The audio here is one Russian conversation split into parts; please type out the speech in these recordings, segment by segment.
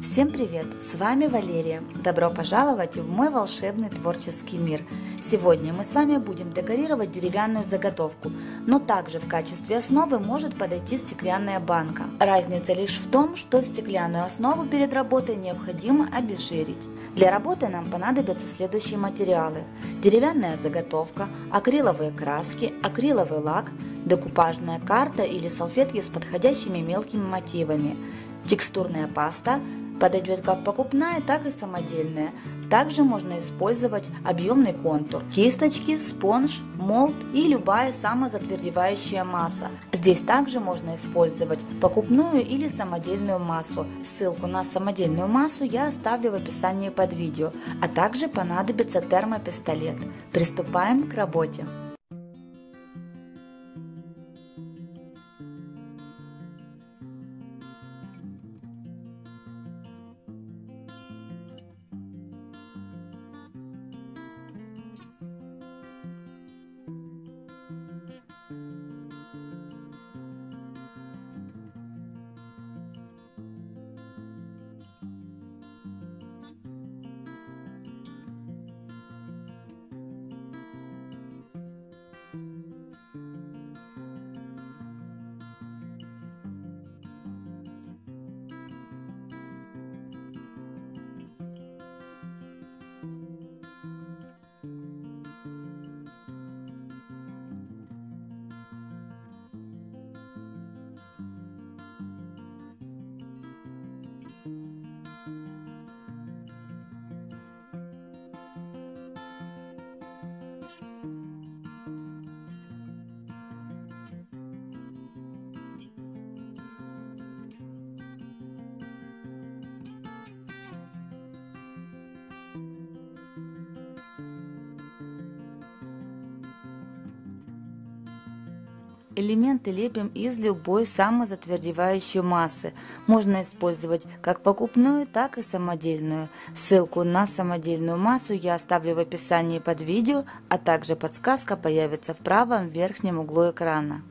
Всем привет! С вами Валерия. Добро пожаловать в мой волшебный творческий мир. Сегодня мы с вами будем декорировать деревянную заготовку, но также в качестве основы может подойти стеклянная банка. Разница лишь в том, что стеклянную основу перед работой необходимо обезжирить. Для работы нам понадобятся следующие материалы: деревянная заготовка, акриловые краски, акриловый лак, декупажная карта или салфетки с подходящими мелкими мотивами, текстурная паста. Подойдет как покупная, так и самодельная. Также можно использовать объемный контур, кисточки, спонж, молд и любая самозатвердевающая масса. Здесь также можно использовать покупную или самодельную массу. Ссылку на самодельную массу я оставлю в описании под видео, а также понадобится термопистолет. Приступаем к работе. Элементы лепим из любой самозатвердевающей массы. Можно использовать как покупную, так и самодельную. Ссылку на самодельную массу я оставлю в описании под видео, а также подсказка появится в правом верхнем углу экрана.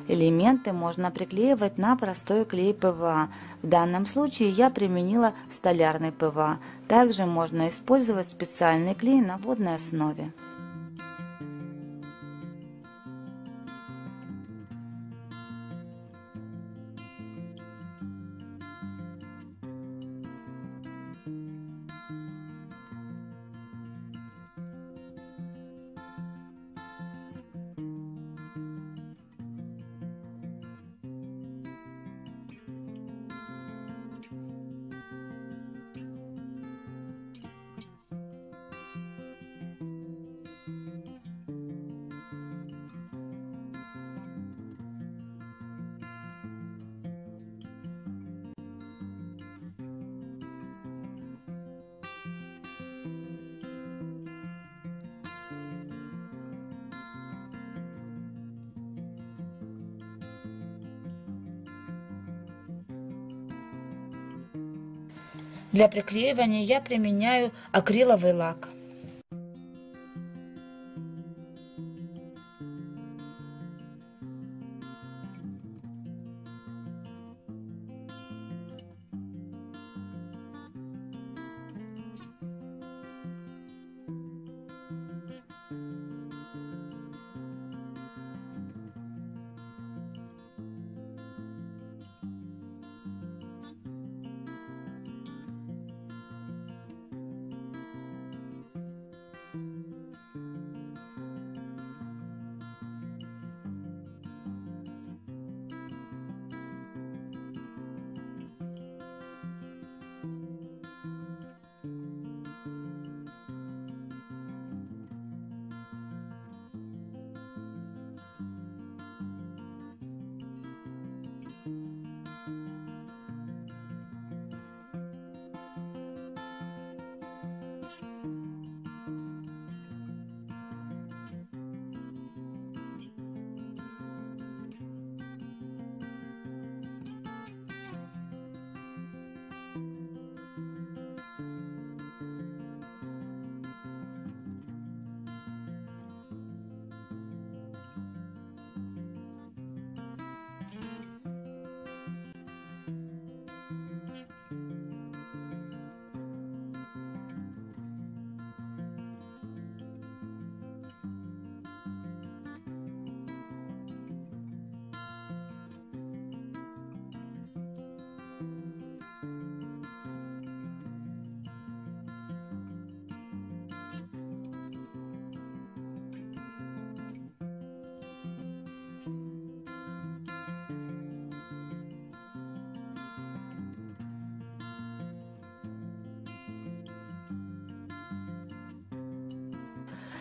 Элементы можно приклеивать на простой клей ПВА. В данном случае я применила столярный ПВА. Также можно использовать специальный клей на водной основе. Для приклеивания я применяю акриловый лак.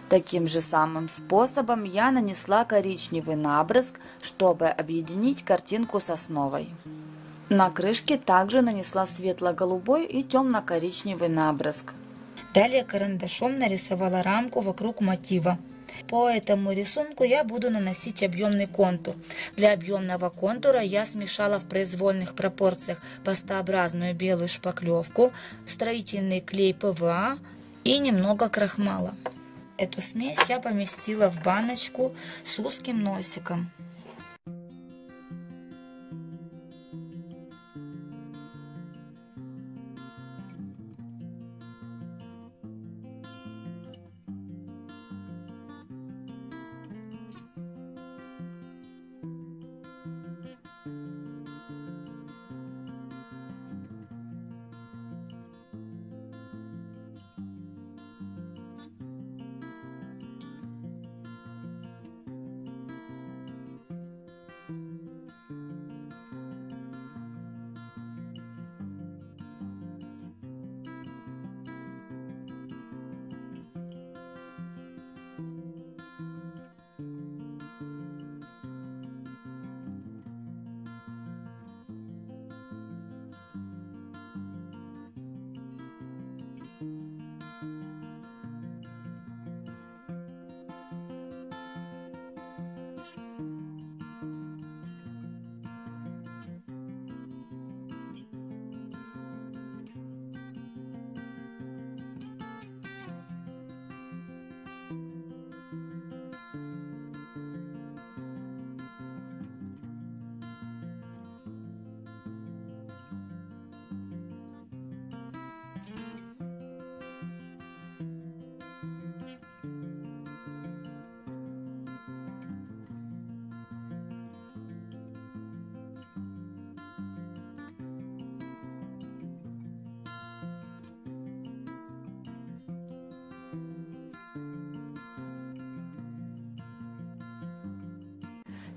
Таким же самым способом я нанесла коричневый набрызг, чтобы объединить картинку с основой. На крышке также нанесла светло-голубой и темно-коричневый набрызг. Далее карандашом нарисовала рамку вокруг мотива. По этому рисунку я буду наносить объемный контур. Для объемного контура я смешала в произвольных пропорциях пастообразную белую шпаклевку, строительный клей ПВА и немного крахмала. Эту смесь я поместила в баночку с узким носиком.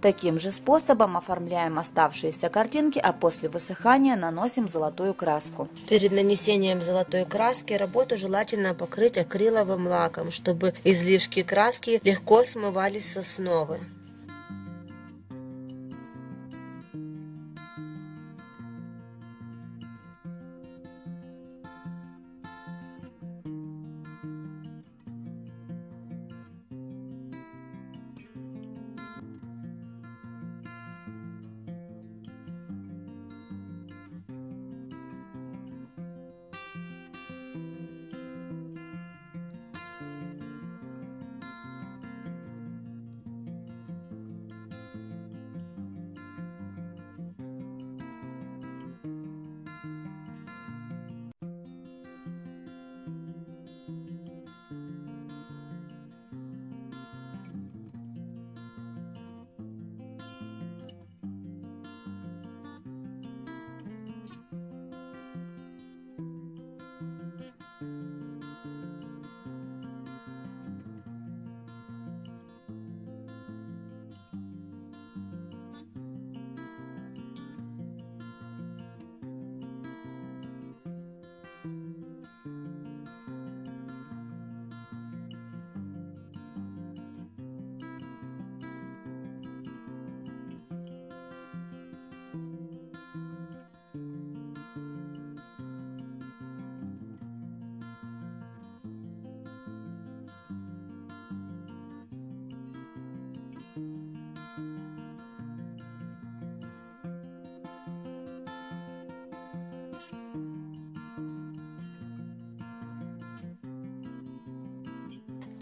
Таким же способом оформляем оставшиеся картинки, а после высыхания наносим золотую краску. Перед нанесением золотой краски работу желательно покрыть акриловым лаком, чтобы излишки краски легко смывались с основы.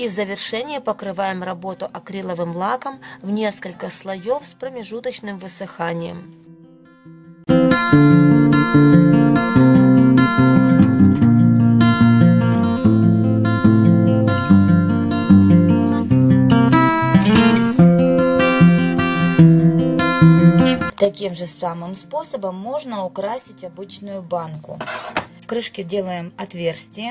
И в завершение покрываем работу акриловым лаком в несколько слоев с промежуточным высыханием. Таким же самым способом можно украсить обычную банку. В крышке делаем отверстие.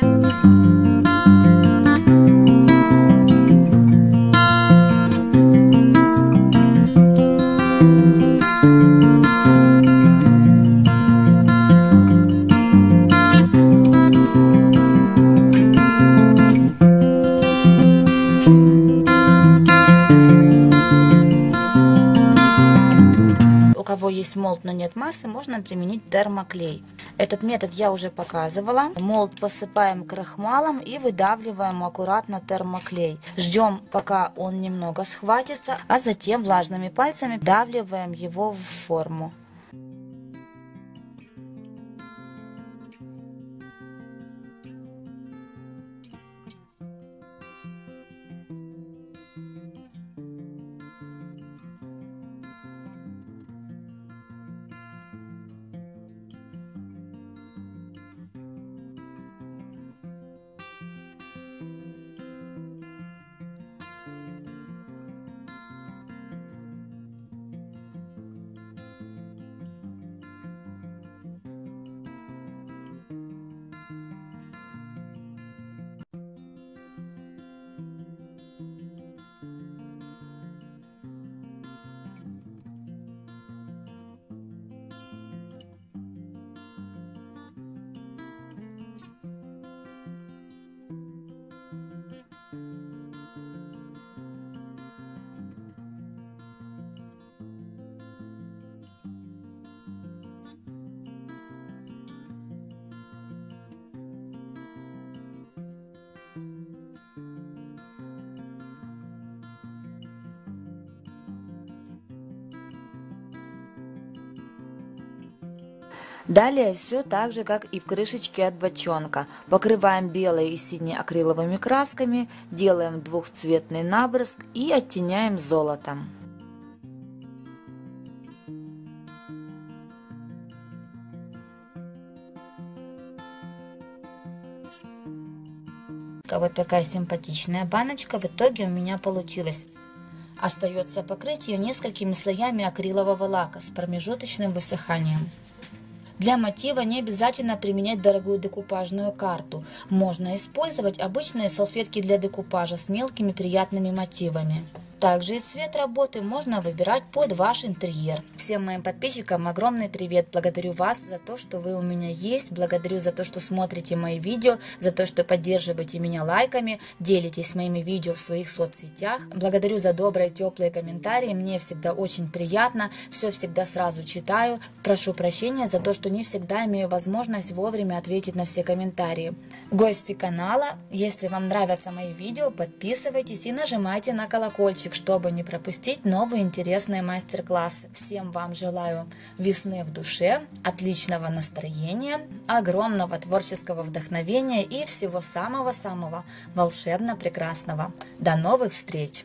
есть молд, но нет массы, можно применить термоклей. Этот метод я уже показывала. Молд посыпаем крахмалом и выдавливаем аккуратно термоклей. Ждем, пока он немного схватится, а затем влажными пальцами вдавливаем его в форму. Далее все так же, как и в крышечке от бочонка. Покрываем белой и синей акриловыми красками, делаем двухцветный наброск и оттеняем золотом. Вот такая симпатичная баночка в итоге у меня получилась. Остается покрыть ее несколькими слоями акрилового лака с промежуточным высыханием. Для мотива не обязательно применять дорогую декупажную карту. Можно использовать обычные салфетки для декупажа с мелкими приятными мотивами. Также и цвет работы можно выбирать под ваш интерьер. Всем моим подписчикам огромный привет. Благодарю вас за то, что вы у меня есть. Благодарю за то, что смотрите мои видео, за то, что поддерживаете меня лайками, делитесь моими видео в своих соцсетях. Благодарю за добрые, теплые комментарии. Мне всегда очень приятно. Все всегда сразу читаю. Прошу прощения за то, что не всегда имею возможность вовремя ответить на все комментарии. Гости канала, если вам нравятся мои видео, подписывайтесь и нажимайте на колокольчик, чтобы не пропустить новые интересные мастер-классы. Всем вам желаю весны в душе, отличного настроения, огромного творческого вдохновения и всего самого-самого волшебно-прекрасного. До новых встреч!